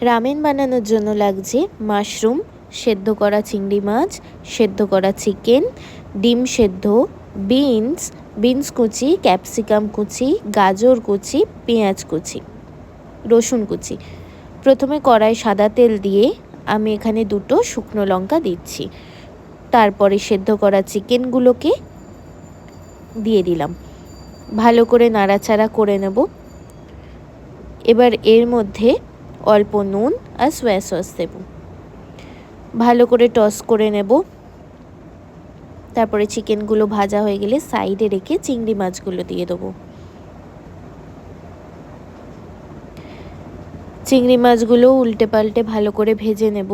Ramen বানানোর জন্য লাগছে মাশরুম, সেদ্ধ করা চিংড়ি মাছ, সেদ্ধ করা চিকেন, ডিম সেদ্ধ, বিনস কুচি, ক্যাপসিকাম কুচি, গাজর কুচি, পেঁয়াজ কুচি, রসুন কুচি। প্রথমে কড়াই সাদা তেল দিয়ে আমি এখানে 2টো শুকনো লঙ্কা দিচ্ছি। তারপরে সেদ্ধ করা চিকেনগুলোকে দিয়ে দিলাম, ভালো করে নাড়াচাড়া করে নেব। এবার এর মধ্যে অল্প নুন আর সয়া সস দেব, ভালো করে টস করে নেব। তারপরে চিকেনগুলো ভাজা হয়ে গেলে সাইডে রেখে চিংড়ি মাছগুলো দিয়ে দেবো। চিংড়ি মাছগুলো উল্টে পাল্টে ভালো করে ভেজে নেব।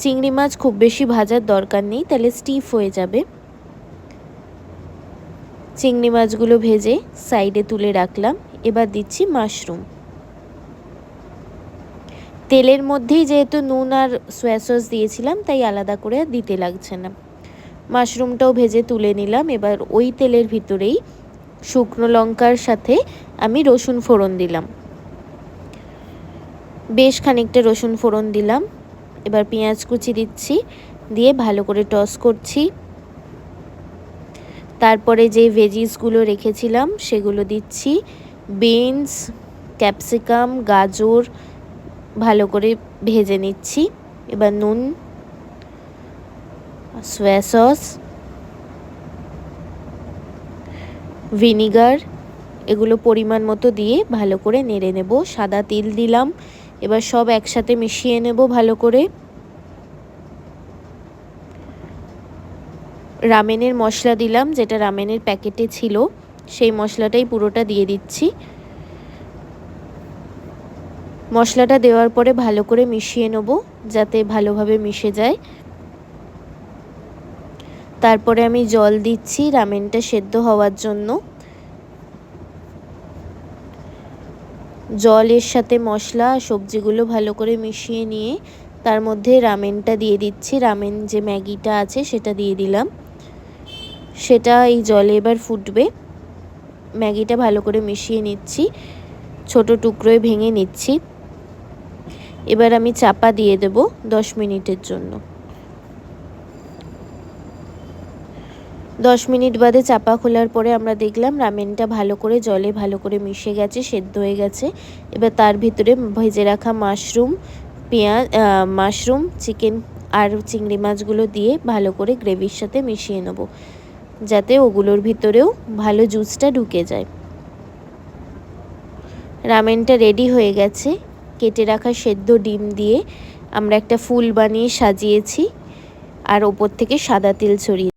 চিংড়ি মাছ খুব বেশি ভাজার দরকার নেই, তাহলে স্টিফ হয়ে যাবে। চিংড়ি মাছগুলো ভেজে সাইডে তুলে রাখলাম। এবার দিচ্ছি মাশরুম। তেলের মধ্যেই যেহেতু নুন আর সয়া সস দিয়েছিলাম, তাই আলাদা করে দিতে লাগছে না। মাশরুমটাও ভেজে তুলে নিলাম। এবার ওই তেলের ভিতরেই শুকনো লঙ্কার সাথে আমি রসুন ফোড়ন দিলাম, বেশ খানিকটা রসুন ফোড়ন দিলাম। এবার পেঁয়াজ কুচি দিচ্ছি, দিয়ে ভালো করে টস করছি। তারপরে যে ভেজিসগুলো রেখেছিলাম সেগুলো দিচ্ছি, বিনস, ক্যাপসিকাম, গাজর ভালো করে ভেজে নিচ্ছি। এবার নুন, সয়া সস, ভিনিগার এগুলো পরিমাণ মতো দিয়ে ভালো করে নেড়ে নেব। সাদা তিল দিলাম। এবার সব একসাথে মিশিয়ে নেব ভালো করে। রামেনের মশলা দিলাম, যেটা রামেনের প্যাকেটে ছিল, সেই মশলাটাই পুরোটা দিয়ে দিচ্ছি। মশলাটা দেওয়ার পরে ভালো করে মিশিয়ে নেব, যাতে ভালোভাবে মিশে যায়। তারপরে আমি জল দিচ্ছি রামেনটা সেদ্ধ হওয়ার জন্য। জলের সাথে মশলা সবজিগুলো ভালো করে মিশিয়ে নিয়ে তার মধ্যে রামেনটা দিয়ে দিচ্ছি। রামেন যে ম্যাগিটা আছে সেটা দিয়ে দিলাম। সেটা এই জলে এবার ফুটবে। ম্যাগিটা ভালো করে মিশিয়ে নিচ্ছি, ছোট টুকরোয় ভেঙে নিচ্ছি। এবার আমি চাপা দিয়ে দেব 10 মিনিটের জন্য। 10 মিনিট বাদে চাপা খোলার পরে আমরা দেখলাম রামেনটা ভালো করে জলে ভালো করে মিশে গেছে, সেদ্ধ হয়ে গেছে। এবার তার ভিতরে ভেজে রাখা মাশরুম, চিকেন আর চিংড়ি মাছগুলো দিয়ে ভালো করে গ্রেভির সাথে মিশিয়ে নেব, যাতে ওগুলোর ভিতরেও ভালো জুসটা ঢুকে যায়। রামেনটা রেডি হয়ে গেছে। কেটে রাখা সেদ্ধ ডিম দিয়ে আমরা একটা ফুল বানিয়ে সাজিয়েছি, আর ওপর থেকে সাদা তেল ছড়িয়ে